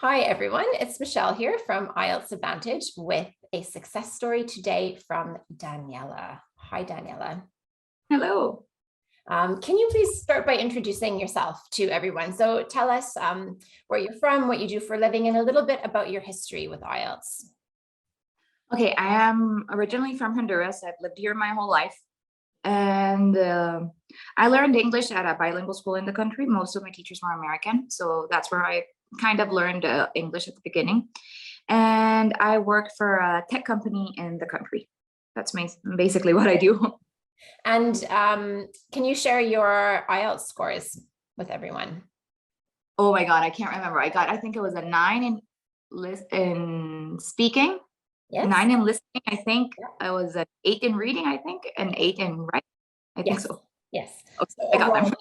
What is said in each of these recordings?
Hi, everyone. It's Michelle here from IELTS Advantage with a success story today from Daniela. Hi, Daniela. Hello. Can you please start by introducing yourself to everyone? So tell us where you're from, what you do for a living, and a little bit about your history with IELTS. Okay, I am originally from Honduras. I've lived here my whole life. And I learned English at a bilingual school in the country. Most of my teachers were American. So that's where I kind of learned English at the beginning. And I worked for a tech company in the country. That's basically what I do. And can you share your IELTS scores with everyone? Oh my God, I can't remember. I think it was a 9 in speaking. Yes. 9 in listening, I think. I was an 8 in reading, I think, and 8 in writing. I think so. Yes. Okay, So I got them.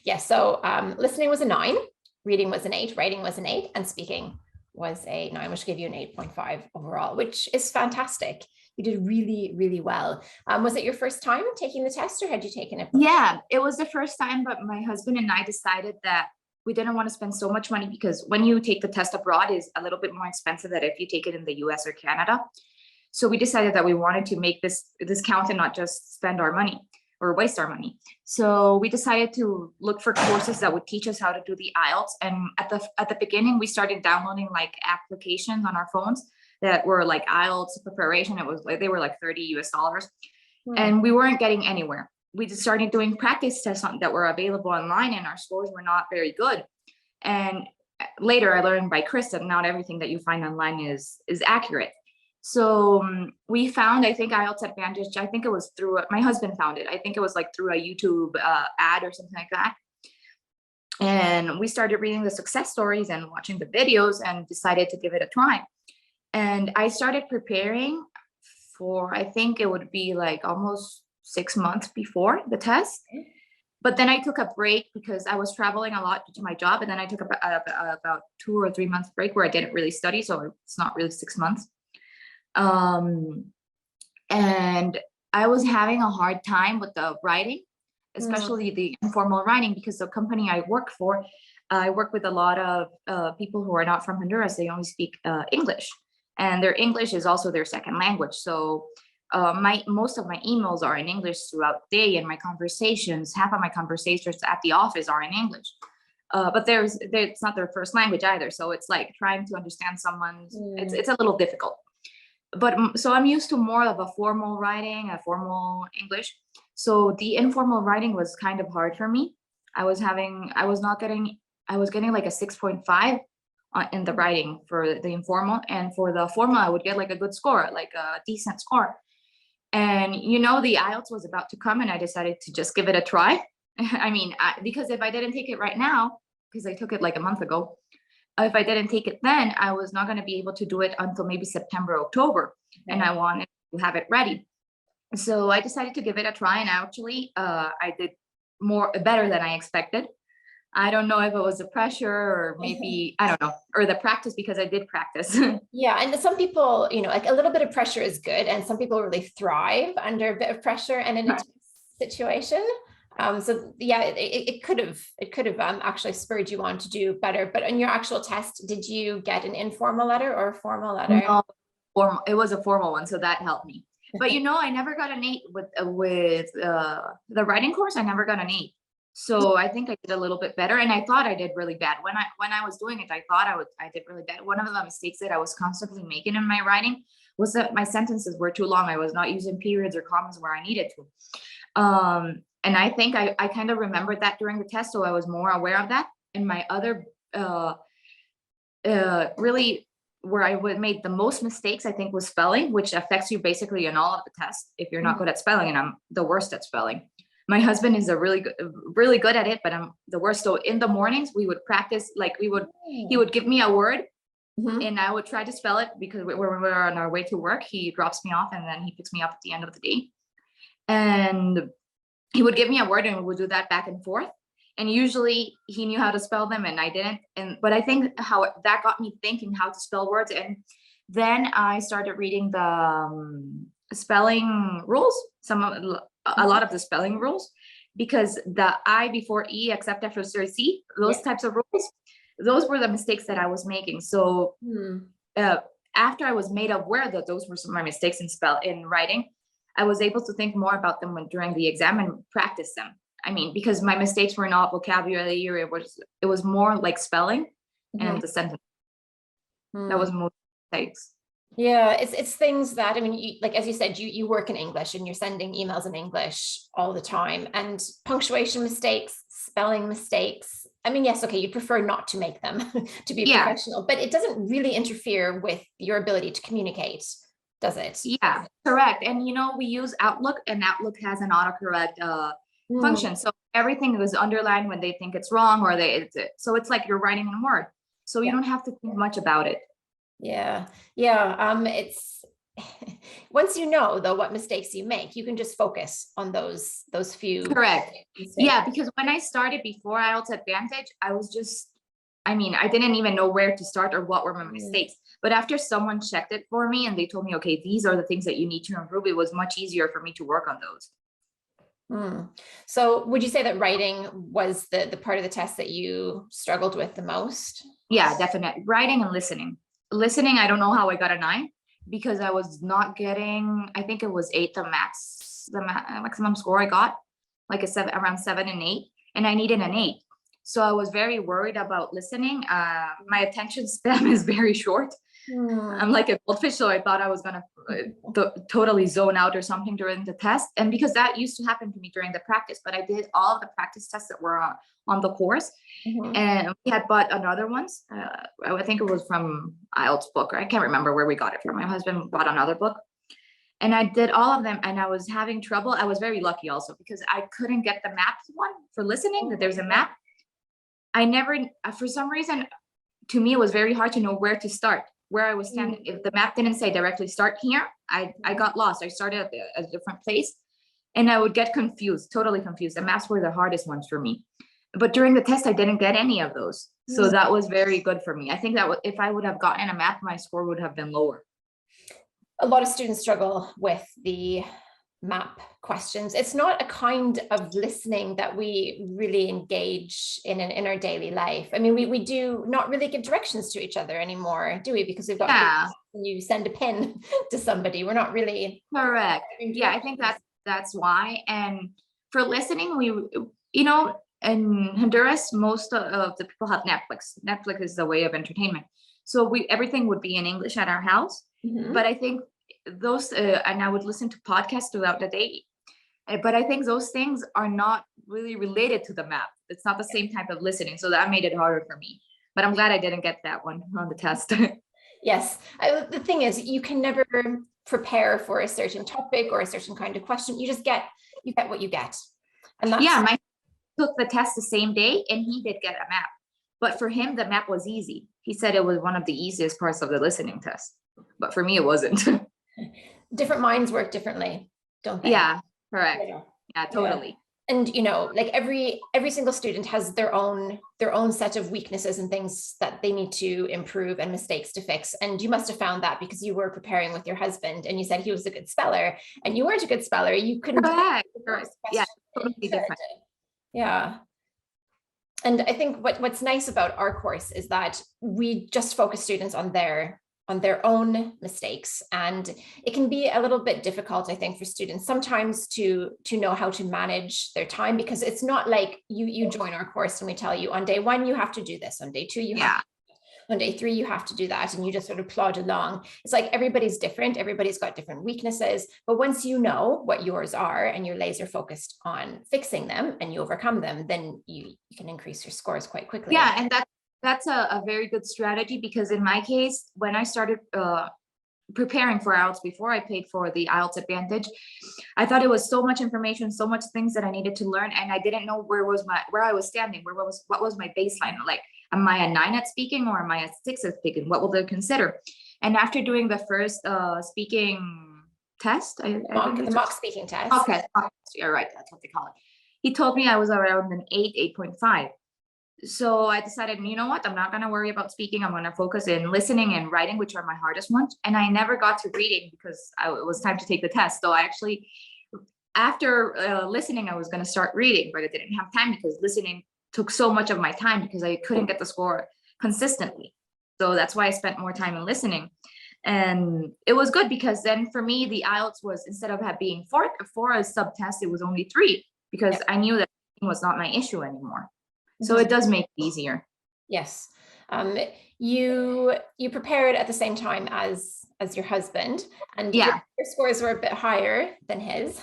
Yes. So listening was a 9, reading was an 8, writing was an 8, and speaking was a 9, which gave you an 8.5 overall, which is fantastic. You did really, really well. Was it your first time taking the test, or had you taken it before? Yeah, it was the first time, but my husband and I decided that we didn't want to spend so much money because when you take the test abroad is a little bit more expensive than if you take it in the US or Canada. So we decided that we wanted to make this count and not just spend our money or waste our money. So we decided to look for courses that would teach us how to do the IELTS. And at the beginning, we started downloading like applications on our phones that were like IELTS preparation. It was like they were like $30 and we weren't getting anywhere. We just started doing practice tests that were available online, and our scores were not very good. And later I learned by Chris that not everything that you find online is accurate. So we found, I think, IELTS Advantage. I think it was through my husband found it. I think it was like through a YouTube ad or something like that. And we started reading the success stories and watching the videos and decided to give it a try. And I started preparing for, I think it would be like almost 6 months before the test. But then I took a break because I was traveling a lot due to my job. And then I took about 2 or 3 months break where I didn't really study. So it's not really 6 months. And I was having a hard time with the writing, especially the informal writing, because the company I work for, I work with a lot of people who are not from Honduras. They only speak English, and their English is also their second language. So most of my emails are in English throughout the day, and my conversations, half of my conversations at the office are in English. But it's not their first language either. So it's like trying to understand someone's, it's a little difficult. But so I'm used to more of a formal writing, a formal English. So the informal writing was kind of hard for me. I was getting like a 6.5 in the writing for the informal, and for the formal, I would get like a good score, like a decent score. And the IELTS was about to come, and I decided to just give it a try. I mean, because if I didn't take it right now, because I took it like a month ago, if I didn't take it then, I was not going to be able to do it until maybe September, October, and I wanted to have it ready. So I decided to give it a try, and actually, I did better than I expected. I don't know if it was the pressure or maybe, I don't know, or the practice, because I did practice. Yeah, and some people, like a little bit of pressure is good, and some people really thrive under a bit of pressure and in a situation. So yeah, it could have actually spurred you on to do better. But on your actual test, did you get an informal letter or a formal letter? No, it was a formal one, so that helped me. But I never got an 8 with the writing course. I never got an 8. So I think I did a little bit better, and I thought I did really bad when I was doing it. I thought I did really bad. One of the mistakes that I was constantly making in my writing was that my sentences were too long. I was not using periods or commas where I needed to. And I think I kind of remembered that during the test, so I was more aware of that. And my other really where I would made the most mistakes, I think, was spelling, which affects you basically in all of the tests if you're not good at spelling, and I'm the worst at spelling. My husband is really good at it, but I'm the worst. So in the mornings we would practice, like he would give me a word, and I would try to spell it, because when we're on our way to work, he drops me off and then he picks me up at the end of the day. And he would give me a word and we would do that back and forth. And usually he knew how to spell them and I didn't. But I think how that got me thinking how to spell words. And then I started reading the spelling rules, a lot of the spelling rules, because the I before E except after C, those types of rules, those were the mistakes that I was making. So Hmm. after I was made aware that those were some of my mistakes in writing, I was able to think more about them during the exam and practice them. I mean, because my mistakes were not vocabulary, or it was more like spelling and the sentence. That was most mistakes. Yeah, it's things that, I mean, like as you said, you work in English and you're sending emails in English all the time, and punctuation mistakes, spelling mistakes. I mean, yes, okay, you prefer not to make them to be professional, but it doesn't really interfere with your ability to communicate, does it? Yeah, correct. And we use Outlook, and Outlook has an autocorrect function. So everything is underlined when they think it's wrong, or so it's like you're writing in Word. So you don't have to think much about it. Yeah. It's once you know though what mistakes you make, you can just focus on those few. Correct. mistakes. Yeah, because when I started before IELTS Advantage, I didn't even know where to start or what were my mistakes. But after someone checked it for me and they told me, okay, these are the things that you need to improve, it was much easier for me to work on those. So would you say that writing was the part of the test that you struggled with the most? Yeah, definitely. Writing and listening. Listening, I don't know how I got a 9, because I was not getting, I think it was 8, the maximum score I got, like around 7 and 8, and I needed an 8. So I was very worried about listening. My attention span is very short. I'm like a goldfish, so I thought I was gonna totally zone out or something during the test. And because that used to happen to me during the practice, but I did all of the practice tests that were on the course. And we had bought another ones. I think it was from IELTS book, or I can't remember where we got it from. My husband bought another book, and I did all of them, and I was having trouble. I was very lucky also because I couldn't get the mapped one for listening, that there's a map. I never, for some reason, to me, it was very hard to know where to start, where I was standing. If the map didn't say directly start here, I got lost. I started at a different place, and I would get confused, totally confused. The maps were the hardest ones for me. But during the test, I didn't get any of those. So that was very good for me. I think that if I would have gotten a map, my score would have been lower. A lot of students struggle with the map questions. It's not a kind of listening that we really engage in our daily life. I mean, we do not really give directions to each other anymore, do we? Because we've got you send a pin to somebody. We're not really correct. Yeah, I think that's why. And for listening, in Honduras, most of the people have Netflix. Netflix is the way of entertainment. So everything would be in English at our house. But I think those, and I would listen to podcasts throughout the day. But I think those things are not really related to the map. It's not the same type of listening. So that made it harder for me. But I'm glad I didn't get that one on the test. Yes. The thing is, you can never prepare for a certain topic or a certain kind of question. You get what you get. And that's my took the test the same day, and he did get a map. But for him, the map was easy. He said it was one of the easiest parts of the listening test. But for me, it wasn't. Different minds work differently, don't they? Yeah, correct. Yeah, totally. And like every single student has their own set of weaknesses and things that they need to improve and mistakes to fix. And you must have found that because you were preparing with your husband and you said he was a good speller and you weren't a good speller. You couldn't. Correct. Yeah, totally different. Yeah. And I think what's nice about our course is that we just focus students on their own mistakes. And it can be a little bit difficult, I think, for students sometimes to know how to manage their time, because it's not like you join our course and we tell you on day 1, you have to do this. On day 2, you have to, on day 3, you have to do that. And you just sort of plod along. It's like everybody's different. Everybody's got different weaknesses. But once you know what yours are and you're laser focused on fixing them and you overcome them, then you can increase your scores quite quickly. Yeah, and that's a very good strategy, because in my case, when I started preparing for IELTS before I paid for the IELTS Advantage, I thought it was so much information, so much things that I needed to learn, and I didn't know where I was standing, what was my baseline. Like, am I a 9 at speaking, or am I a 6 at speaking? What will they consider? And after doing the first speaking test, the mock speaking test. Okay, you're right, that's what they call it. He told me I was around an 8.5. So I decided, you know what, I'm not going to worry about speaking. I'm going to focus in listening and writing, which are my hardest ones. And I never got to reading because it was time to take the test. So I actually, after listening, I was going to start reading, but I didn't have time because listening took so much of my time because I couldn't get the score consistently. So that's why I spent more time in listening. And it was good because then for me, the IELTS was, instead of being four as sub-test, it was only 3 because I knew that was not my issue anymore. So it does make it easier. Yes. You prepared at the same time as your husband, and your scores were a bit higher than his.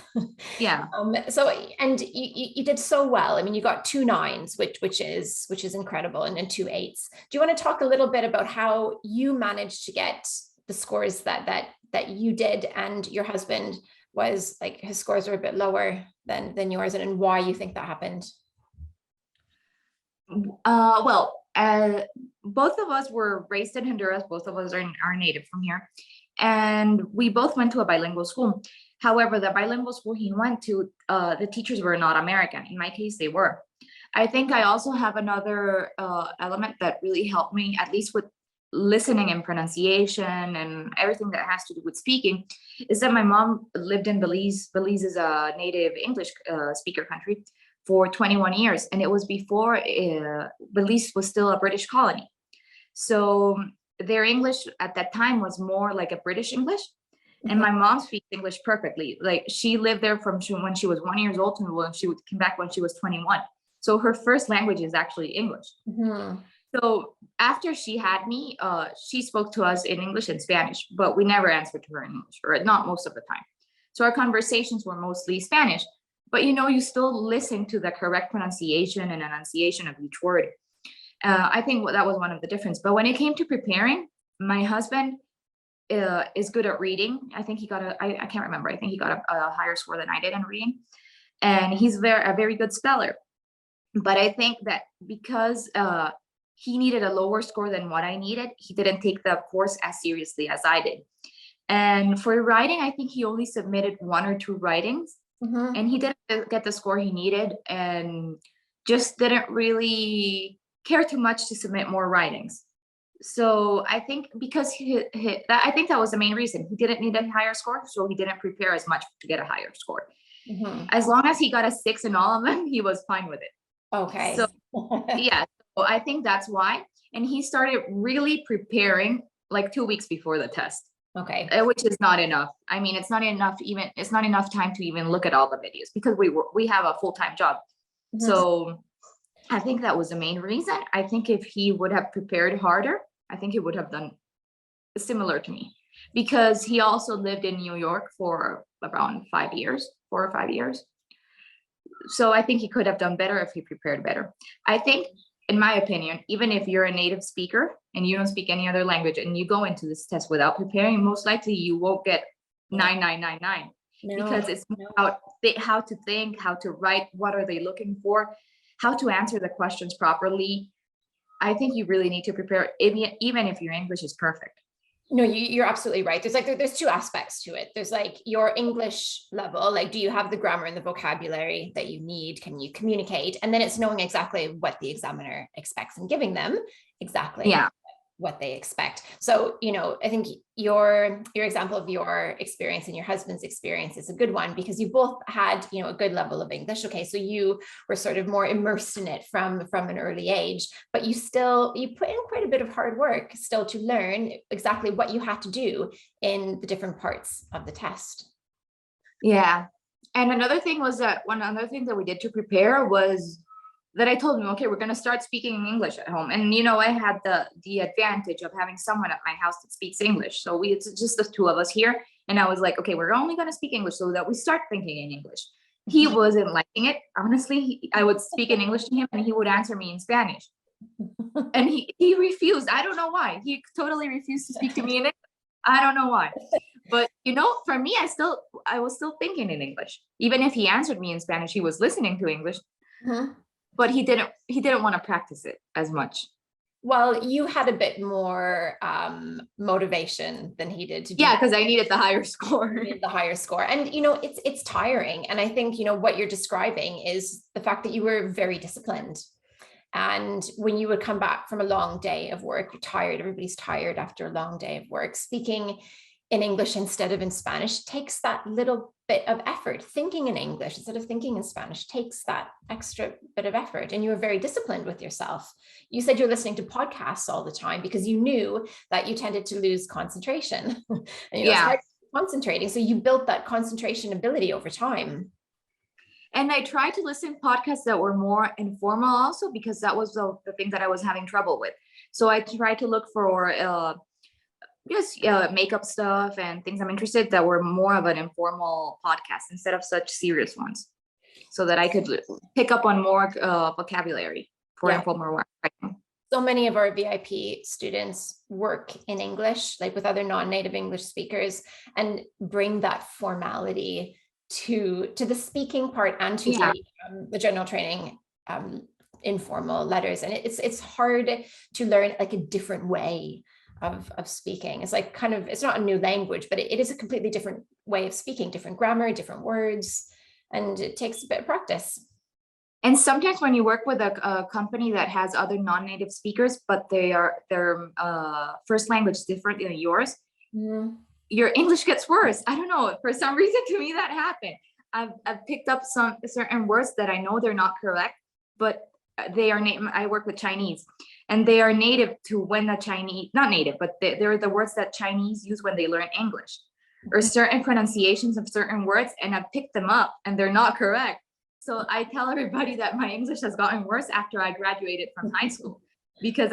Yeah. So, and you did so well. I mean, you got 2 9s, which is incredible, and 2 8s. Do you want to talk a little bit about how you managed to get the scores that you did, and your husband was like, his scores were a bit lower than yours, and why you think that happened? Well, both of us were raised in Honduras. Both of us are native from here. And we both went to a bilingual school. However, the bilingual school he went to, the teachers were not American. In my case, they were. I think I also have another element that really helped me, at least with listening and pronunciation and everything that has to do with speaking, is that my mom lived in Belize. Belize is a native English speaker country for 21 years. And it was before Belize was still a British colony. So their English at that time was more like a British English. And my mom speaks English perfectly. Like, she lived there from when she was 1 year old to when she came back when she was 21. So her first language is actually English. So after she had me, she spoke to us in English and Spanish, but we never answered to her in English, or not most of the time. So our conversations were mostly Spanish. But you still listen to the correct pronunciation and enunciation of each word. I think that was one of the difference. But when it came to preparing, my husband is good at reading. I think he got I can't remember. I think he got a higher score than I did in reading. And he's a very good speller. But I think that because he needed a lower score than what I needed, he didn't take the course as seriously as I did. And for writing, I think he only submitted 1 or 2 writings. And he didn't get the score he needed, and just didn't really care too much to submit more writings. So I think because I think that was the main reason. He didn't need a higher score, so he didn't prepare as much to get a higher score. As long as he got a 6 in all of them, he was fine with it. Okay. So yeah, so I think that's why. And he started really preparing like 2 weeks before the test. Okay. Which is not enough. I mean, it's not enough time to even look at all the videos, because we have a full-time job. So I think that was the main reason. I think if he would have prepared harder, I think he would have done similar to me, because he also lived in New York for around 4 or 5 years. So I think he could have done better if he prepared better. I think, in my opinion, even if you're a native speaker and you don't speak any other language and you go into this test without preparing, most likely you won't get 9999. Because it's about how to think, how to write, what are they looking for, how to answer the questions properly. I think you really need to prepare, even if your English is perfect. No, you're absolutely right. There's 2 aspects to it. There's like your English level, like, do you have the grammar and the vocabulary that you need? Can you communicate? And then it's knowing exactly what the examiner expects and giving them exactly what they expect. So, I think your example of your experience and your husband's experience is a good one, because you both had, a good level of English. Okay. So you were sort of more immersed in it from an early age, but you put in quite a bit of hard work still to learn exactly what you had to do in the different parts of the test. Yeah. And another thing was that one other thing that we did to prepare was that I told him, okay, we're going to start speaking English at home. And, I had the advantage of having someone at my house that speaks English. So it's just the 2 of us here. And I was like, okay, we're only going to speak English so that we start thinking in English. He wasn't liking it. Honestly, I would speak in English to him and he would answer me in Spanish. And he refused. I don't know why. He totally refused to speak to me in English. I don't know why. But, for me, I was still thinking in English. Even if he answered me in Spanish, he was listening to English. But he didn't want to practice it as much. Well, you had a bit more motivation than he did to do. Yeah, because I needed the higher score. The higher score. And, it's tiring. And I think, what you're describing is the fact that you were very disciplined. And when you would come back from a long day of work, you're tired. Everybody's tired after a long day of work. Speaking in English instead of in Spanish takes that little bit of effort. Thinking in English instead of thinking in Spanish takes that extra bit of effort. And you were very disciplined with yourself. You said you're listening to podcasts all the time because you knew that you tended to lose concentration. And it's hard concentrating. So you built that concentration ability over time. And I tried to listen to podcasts that were more informal also, because that was the thing that I was having trouble with. So I tried to look for makeup stuff and things I'm interested that were more of an informal podcast instead of such serious ones, so that I could pick up on more vocabulary for informal work. So many of our VIP students work in English, like with other non-native English speakers, and bring that formality to the speaking part and to the general training informal letters. And it's hard to learn like a different way of speaking. It's like kind of, it's not a new language, but it is a completely different way of speaking, different grammar, different words, and it takes a bit of practice. And sometimes when you work with a company that has other non-native speakers, but their first language is different than yours, your English gets worse. I don't know. For some reason, to me, that happened. I've picked up some certain words that I know they're not correct, but they are I work with Chinese, and they are native to when the Chinese, not native, but they're the words that Chinese use when they learn English, or certain pronunciations of certain words, and I've picked them up and they're not correct. So I tell everybody that my English has gotten worse after I graduated from high school, because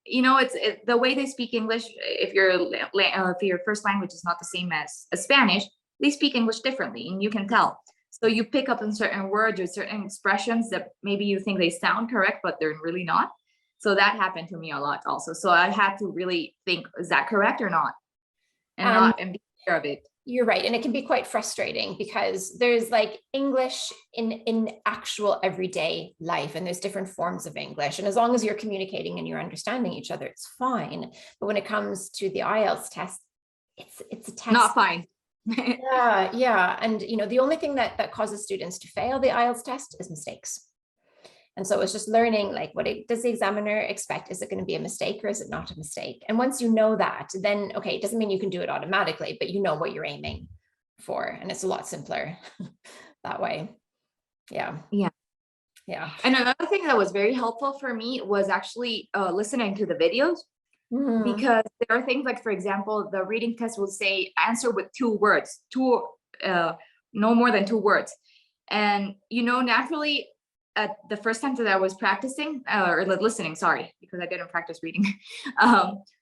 it's the way they speak English. If your first language is not the same as Spanish, they speak English differently, and you can tell. So you pick up on certain words or certain expressions that maybe you think they sound correct, but they're really not. So that happened to me a lot also. So I had to really think, is that correct or not? And be sure of it. You're right. And it can be quite frustrating because there's like English in actual everyday life, and there's different forms of English. And as long as you're communicating and you're understanding each other, it's fine. But when it comes to the IELTS test, it's a test. Not fine. Yeah. And the only thing that causes students to fail the IELTS test is mistakes. And so it's just learning, like, what does the examiner expect? Is it going to be a mistake or is it not a mistake? And once you know that, then, okay, it doesn't mean you can do it automatically, but you know what you're aiming for. And it's a lot simpler that way. Yeah. And another thing that was very helpful for me was actually listening to the videos, because there are things like, for example, the reading test will say answer with 2 words, no more than 2 words. And, naturally, at the first time that I was practicing or listening, sorry, because I didn't practice reading,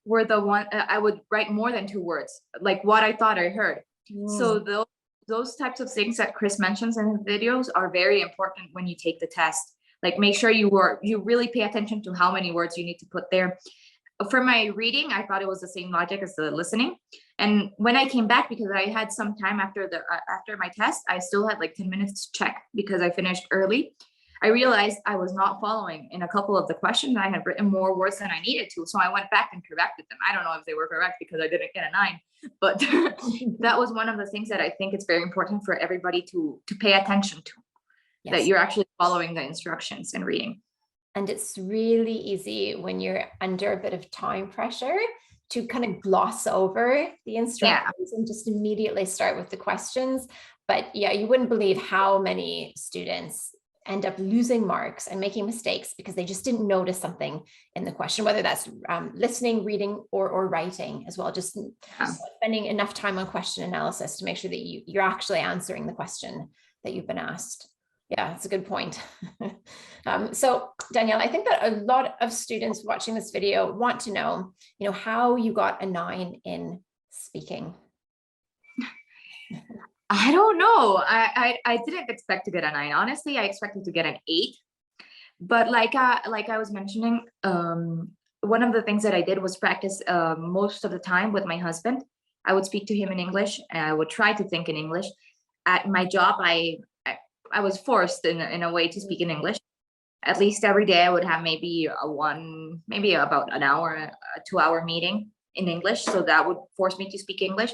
were the one I would write more than 2 words, like what I thought I heard. So those types of things that Chris mentions in his videos are very important when you take the test. Like, make sure you really pay attention to how many words you need to put there. For my reading, I thought it was the same logic as the listening. And when I came back, because I had some time after my test, I still had like 10 minutes to check because I finished early. I realized I was not following in a couple of the questions. I had written more words than I needed to. So I went back and corrected them. I don't know if they were correct because I didn't get a 9, but that was one of the things that I think it's very important for everybody to pay attention to, that you're actually following the instructions in reading. And it's really easy when you're under a bit of time pressure to kind of gloss over the instructions and just immediately start with the questions. But you wouldn't believe how many students end up losing marks and making mistakes because they just didn't notice something in the question, whether that's listening, reading, or writing as well. Just spending enough time on question analysis to make sure that you're actually answering the question that you've been asked. Yeah, that's a good point. So Daniela, I think that a lot of students watching this video want to know, how you got a 9 in speaking. I don't know. I didn't expect to get a 9. Honestly, I expected to get an 8. But like I was mentioning, one of the things that I did was practice most of the time with my husband. I would speak to him in English, and I would try to think in English. At my job, I was forced in a way to speak in English. At least every day I would have maybe about an hour, a 2-hour meeting in English. So that would force me to speak English.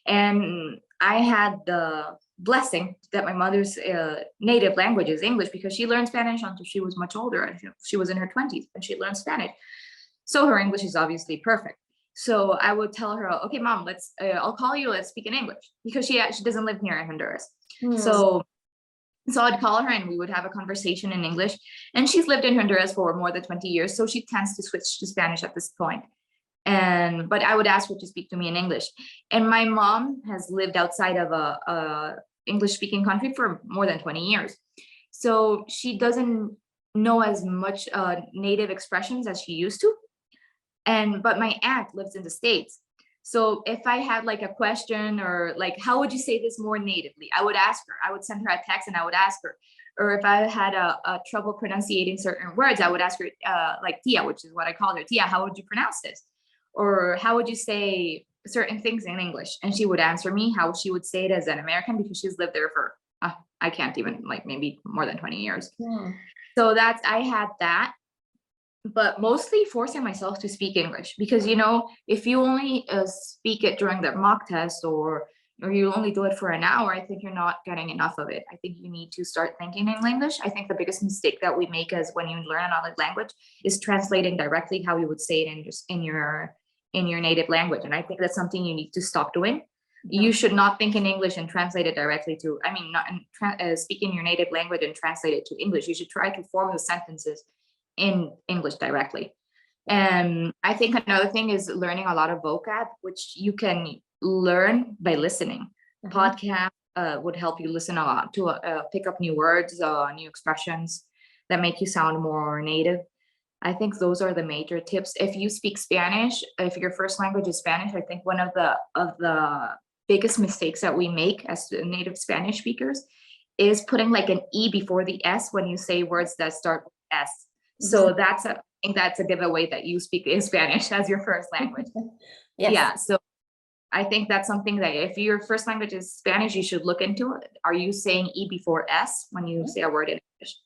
And I had the blessing that my mother's native language is English, because she learned Spanish until she was much older. She was in her 20s and she learned Spanish. So her English is obviously perfect. So I would tell her, okay, mom, I'll call you, let's speak in English, because she doesn't live here in Honduras. So I'd call her and we would have a conversation in English, and she's lived in Honduras for more than 20 years. So she tends to switch to Spanish at this point. But I would ask her to speak to me in English. And my mom has lived outside of a English speaking country for more than 20 years. So she doesn't know as much native expressions as she used to. But my aunt lives in the States. So if I had like a question or like, how would you say this more natively? I would ask her, I would send her a text and I would ask her. Or if I had a trouble pronunciating certain words, I would ask her, like Tia, which is what I call her. Tia, how would you pronounce this? Or how would you say certain things in English? And she would answer me how she would say it as an American, because she's lived there for, I can't even, like, maybe more than 20 years. So I had that. But mostly forcing myself to speak English, because, you know, if you only speak it during the mock test or you only do it for an hour, I think you're not getting enough of it. I think you need to start thinking in English. I think the biggest mistake that we make is when you learn another language is translating directly how you would say it in your native language. And I think that's something you need to stop doing. You should not think in English and translate it directly to, I mean, not speaking your native language and translate it to English. You should try to form the sentences in English directly. And I think another thing is learning a lot of vocab, which you can learn by listening. Podcast would help you listen a lot to pick up new words, new expressions that make you sound more native. I think those are the major tips. If you speak Spanish, if your first language is Spanish, I think one of the biggest mistakes that we make as native Spanish speakers is putting like an E before the S when you say words that start with S. So I think that's a giveaway that you speak in Spanish as your first language. Yes. Yeah. So I think that's something that if your first language is Spanish, you should look into it. Are you saying E before S when you say a word in English?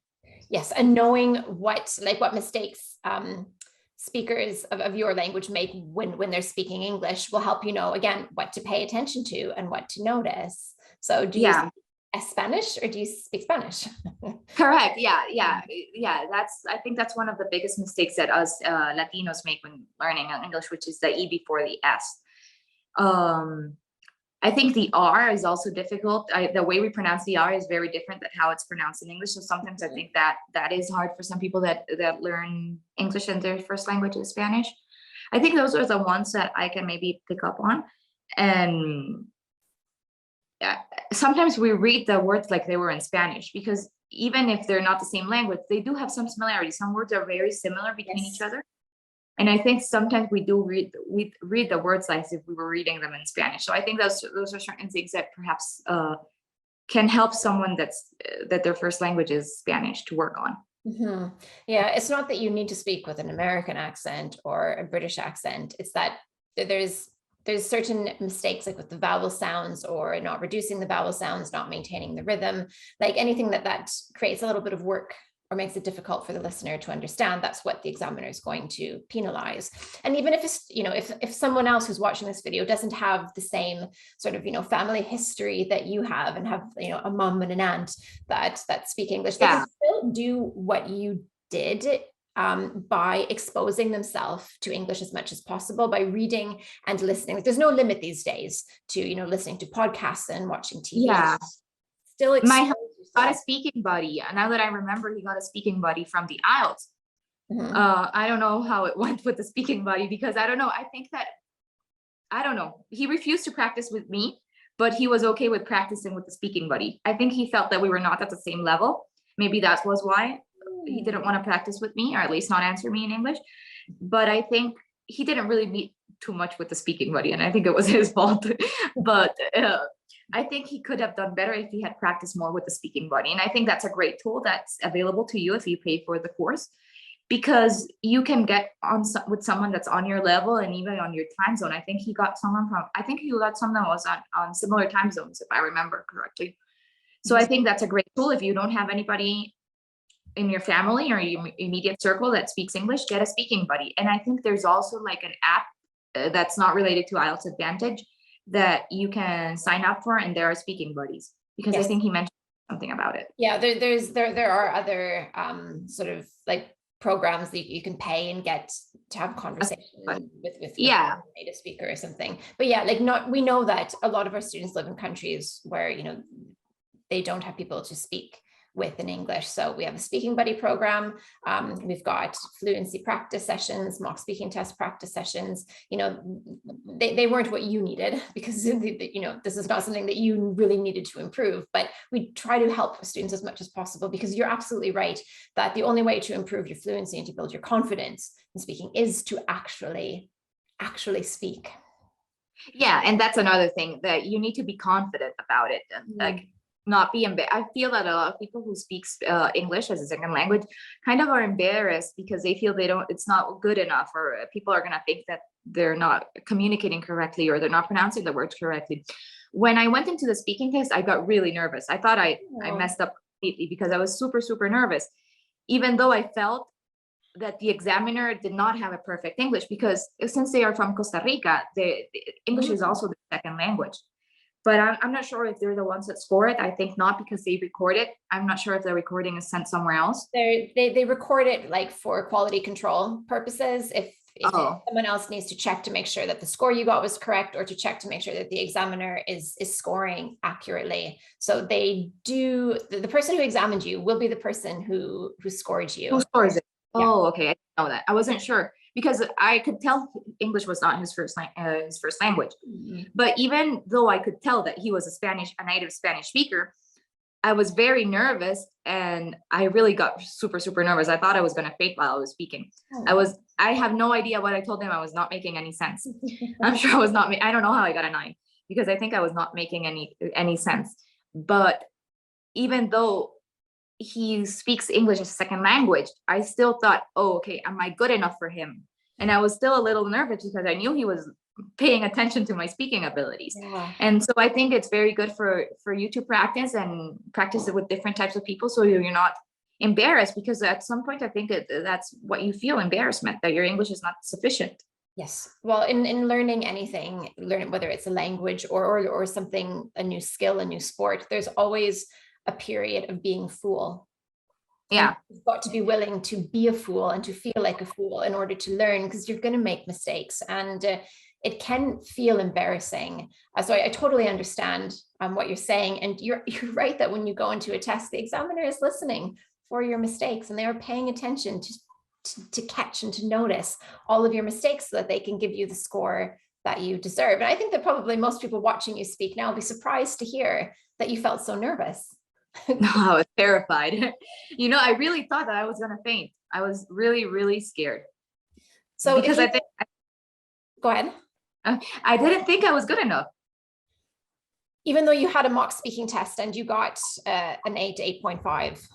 Yes. And knowing what mistakes speakers of your language make when they're speaking English will help you know, again, what to pay attention to and what to notice. So do you speak Spanish or do you speak Spanish? Correct. Yeah. I think that's one of the biggest mistakes that us Latinos make when learning English, which is the E before the S. I think the R is also difficult. The way we pronounce the R is very different than how it's pronounced in English. So sometimes I think that is hard for some people that learn English and their first language is Spanish. I think those are the ones that I can maybe pick up on. And sometimes we read the words like they were in Spanish, because even if they're not the same language, they do have some similarities. Some words are very similar between each other. And I think sometimes we read the words like if we were reading them in Spanish. So I think those are certain things that perhaps can help someone that their first language is Spanish to work on. Yeah, it's not that you need to speak with an American accent or a British accent. It's that there's certain mistakes, like with the vowel sounds or not reducing the vowel sounds, not maintaining the rhythm, like anything that creates a little bit of work or makes it difficult for the listener to understand. That's what the examiner is going to penalize. And even if it's, you know, if someone else who's watching this video doesn't have the same sort of, you know, family history that you have and have, you know, a mom and an aunt that speak English, they can still do what you did by exposing themselves to English as much as possible, by reading and listening. Like, there's no limit these days to, you know, listening to podcasts and watching TV. Yeah. Still my husband got a speaking buddy. Now that I remember, he got a speaking buddy from the IELTS. I don't know how it went with the speaking buddy, because I don't know. He refused to practice with me, but he was okay with practicing with the speaking buddy. I think he felt that we were not at the same level. Maybe that was why he didn't want to practice with me, or at least not answer me in English. But I think he didn't really meet too much with the speaking buddy, and I think it was his fault. But I think he could have done better if he had practiced more with the speaking buddy. And I think that's a great tool that's available to you if you pay for the course, because you can get on with someone that's on your level and even on your time zone. I think he got someone that was on similar time zones, if I remember correctly. So I think that's a great tool. If you don't have anybody in your family or your immediate circle that speaks English, get a speaking buddy. And I think there's also like an app that's not related to IELTS Advantage that you can sign up for, and there are speaking buddies, because I think he mentioned something about it. Yeah, there are other sort of like programs that you can pay and get to have a conversation with Yeah. a native speaker or something. But yeah, like we know that a lot of our students live in countries where, you know, they don't have people to speak with in English. So we have a speaking buddy program. We've got fluency practice sessions, mock speaking test practice sessions. You know, they weren't what you needed, because, you know, this is not something that you really needed to improve, but we try to help students as much as possible, because you're absolutely right that the only way to improve your fluency and to build your confidence in speaking is to actually speak. Yeah, and that's another thing, that you need to be confident about it, like not be embarrassed. I feel that a lot of people who speak English as a second language kind of are embarrassed because they feel it's not good enough, or people are going to think that they're not communicating correctly, or they're not pronouncing the words correctly. When I went into the speaking test, I got really nervous. I thought I messed up completely, because I was super nervous, even though I felt that the examiner did not have a perfect English, because since they are from Costa Rica, the English is also the second language. But I'm not sure if they're the ones that score it. I think not, because they record it. I'm not sure if the recording is sent somewhere else. They record it like for quality control purposes. If someone else needs to check to make sure that the score you got was correct, or to check to make sure that the examiner is scoring accurately. So they do, the person who examined you will be the person who scored you. Who scores it? Yeah. Oh, okay. I didn't know that. I wasn't sure, because I could tell English was not his first language. But even though I could tell that he was a native Spanish speaker, I was very nervous, and I really got super nervous. I thought I was going to faint while I was speaking. I have no idea what I told him. I was not making any sense. I'm sure I was not. I don't know how I got a 9, because I think I was not making any sense. But even though he speaks English as a second language, I still thought, oh, okay, am I good enough for him? And I was still a little nervous, because I knew he was paying attention to my speaking abilities. Yeah. And so I think it's very good for you to practice it with different types of people, so you're not embarrassed, because at some point I think that's what you feel, embarrassment that your English is not sufficient. Yes. Well, in learning anything, whether it's a language or something, a new skill, a new sport, there's always a period of being a fool. Yeah. You've got to be willing to be a fool and to feel like a fool in order to learn, because you're going to make mistakes, and it can feel embarrassing. So I totally understand what you're saying. And you're right that when you go into a test, the examiner is listening for your mistakes, and they are paying attention to catch and to notice all of your mistakes, so that they can give you the score that you deserve. And I think that probably most people watching you speak now will be surprised to hear that you felt so nervous. No, I was terrified. You know, I really thought that I was going to faint. I was really scared. So because go ahead. I didn't think I was good enough. Even though you had a mock speaking test and you got an 8 to 8.5.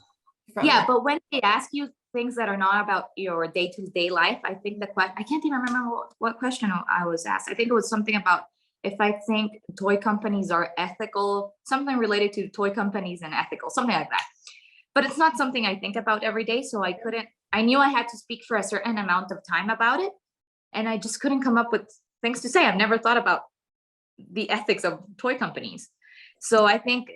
Yeah, but when they ask you things that are not about your day-to-day life, I think I can't even remember what question I was asked. I think it was something about if I think toy companies are ethical, something related to toy companies and ethical, something like that. But it's not something I think about every day. So I knew I had to speak for a certain amount of time about it. And I just couldn't come up with things to say. I've never thought about the ethics of toy companies. So I think,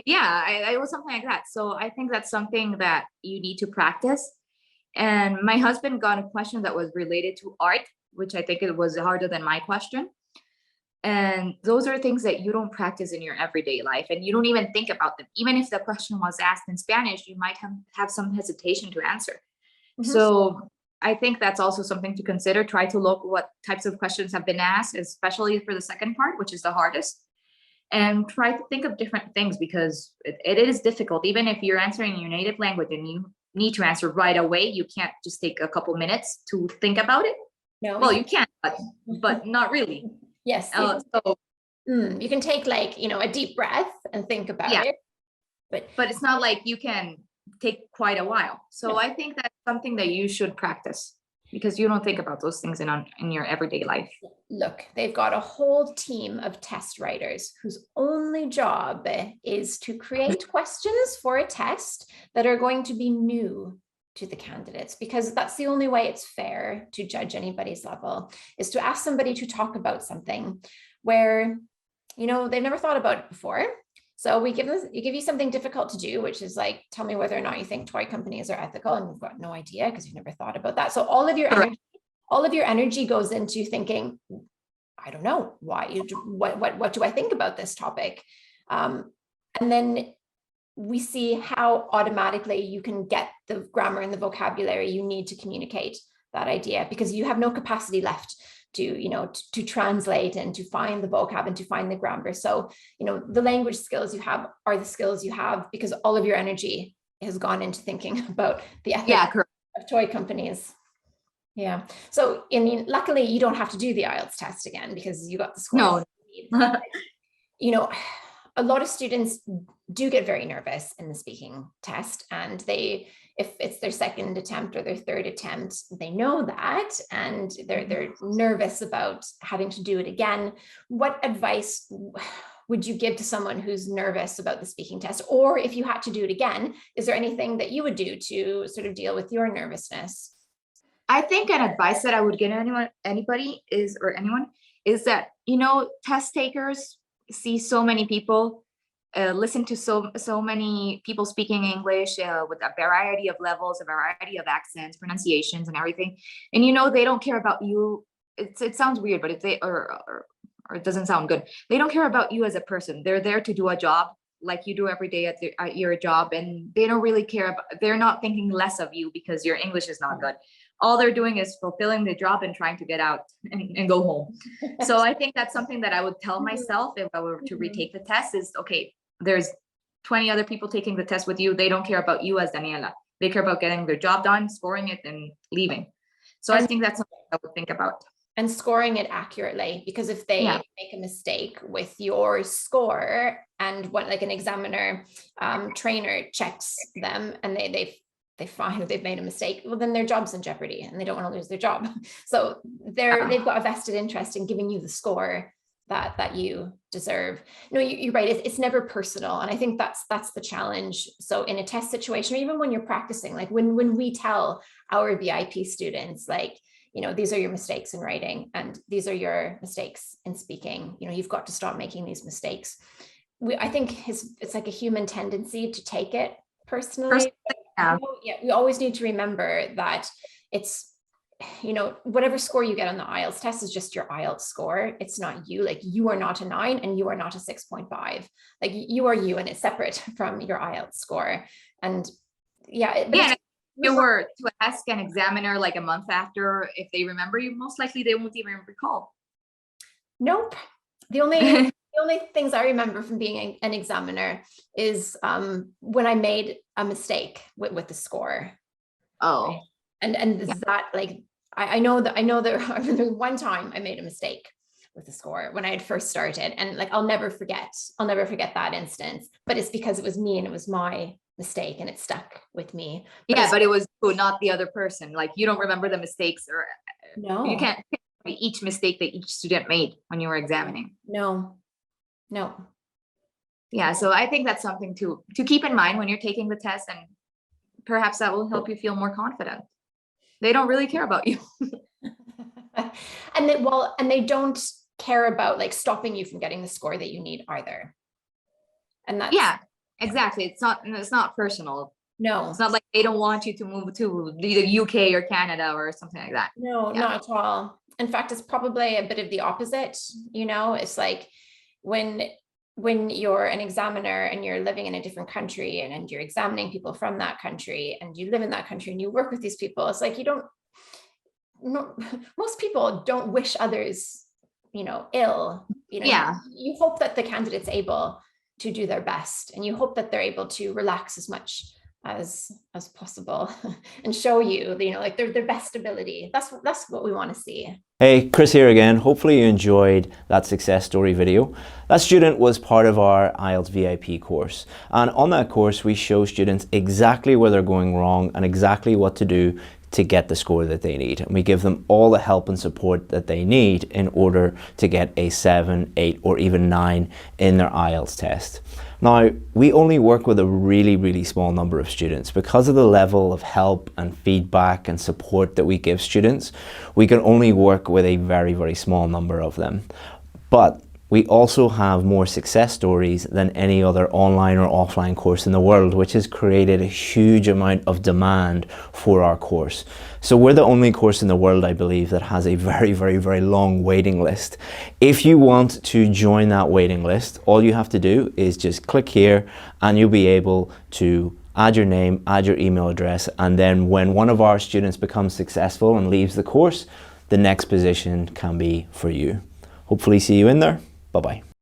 yeah, it was something like that. So I think that's something that you need to practice. And my husband got a question that was related to art, which I think it was harder than my question. And those are things that you don't practice in your everyday life, and you don't even think about them. Even if the question was asked in Spanish, you might have some hesitation to answer. Mm-hmm. So I think that's also something to consider. Try to look what types of questions have been asked, especially for the second part, which is the hardest. And try to think of different things, because it is difficult. Even if you're answering in your native language and you need to answer right away, you can't just take a couple minutes to think about it. No. Well, you can, but not really. Yes. So you can take a deep breath and think about it. But it's not like you can take quite a while. So I think that's something that you should practice, because you don't think about those things in your everyday life. Look, they've got a whole team of test writers whose only job is to create questions for a test that are going to be new to the candidates, because that's the only way it's fair to judge anybody's level, is to ask somebody to talk about something where, they've never thought about it before. So we give you something difficult to do, which is like, tell me whether or not you think toy companies are ethical, and you've got no idea because you've never thought about that. So all of your energy goes into thinking, I don't know what do I think about this topic? And then we see how automatically you can get the grammar and the vocabulary you need to communicate that idea, because you have no capacity left to translate and to find the vocab and to find the grammar. So, the language skills you have are the skills you have because all of your energy has gone into thinking about the ethics of toy companies. Yeah. So, I mean, luckily you don't have to do the IELTS test again because you got the score. No. A lot of students do get very nervous in the speaking test, and if it's their second attempt or their third attempt, they know that, and they're nervous about having to do it again. What advice would you give to someone who's nervous about the speaking test? Or if you had to do it again, is there anything that you would do to sort of deal with your nervousness? I think an advice that I would give anybody is that, test takers see so many people, listen to so many people speaking English with a variety of levels, a variety of accents, pronunciations, and everything. And they don't care about you. It sounds weird, but if they or it doesn't sound good. They don't care about you as a person. They're there to do a job like you do every day at your job, and they don't really care about. They're not thinking less of you because your English is not good. All they're doing is fulfilling the job and trying to get out and go home. So I think that's something that I would tell myself if I were to retake the test is, okay, there's 20 other people taking the test with you. They don't care about you as Daniela. They care about getting their job done, scoring it, and leaving. So I think that's something I would think about. And scoring it accurately, because if they make a mistake with your score, and what like an examiner trainer checks them and they find they've made a mistake, well, then their job's in jeopardy and they don't want to lose their job. So they've got a vested interest in giving you the score that you deserve. No, you're right. It's never personal. And I think that's the challenge. So in a test situation, or even when you're practicing, like when we tell our VIP students, like, these are your mistakes in writing and these are your mistakes in speaking, you've got to stop making these mistakes. I think it's like a human tendency to take it personally. We always need to remember that it's, whatever score you get on the IELTS test is just your IELTS score. It's not you. Like, you are not a 9 and you are not a 6.5. Like, you are you, and it's separate from your IELTS score. And if you were to ask an examiner like a month after if they remember you, most likely they won't even recall. Nope. The only things I remember from being an examiner is when I made a mistake with the score. Oh, right? And that, like, I know that one time I made a mistake with the score when I had first started, and like I'll never forget that instance. But it's because it was me and it was my mistake, and it stuck with me. But it was not the other person. Like, you don't remember the mistakes, or no, you can't pick each mistake that each student made when you were examining. No. Yeah, so I think that's something to keep in mind when you're taking the test, and perhaps that will help you feel more confident. They don't really care about you. And they don't care about like stopping you from getting the score that you need either. And that's exactly. It's not personal. No, it's not like they don't want you to move to the UK or Canada or something like that. No, not at all. In fact, it's probably a bit of the opposite. It's like when you're an examiner and you're living in a different country and you're examining people from that country and you live in that country and you work with these people, it's like most people don't wish others, ill. You hope that the candidate's able to do their best, and you hope that they're able to relax as much as possible and show you, like their best ability. That's what we want to see. Hey, Chris here again. Hopefully you enjoyed that success story video. That student was part of our IELTS VIP course, and on that course we show students exactly where they're going wrong and exactly what to do to get the score that they need, and we give them all the help and support that they need in order to get a 7, 8 or even 9 in their IELTS test. Now, we only work with a really small number of students. Because of the level of help and feedback and support that we give students, we can only work with a very small number of them. But we also have more success stories than any other online or offline course in the world, which has created a huge amount of demand for our course. So we're the only course in the world, I believe, that has a very long waiting list. If you want to join that waiting list, all you have to do is just click here and you'll be able to add your name, add your email address, and then when one of our students becomes successful and leaves the course, the next position can be for you. Hopefully see you in there. Bye-bye.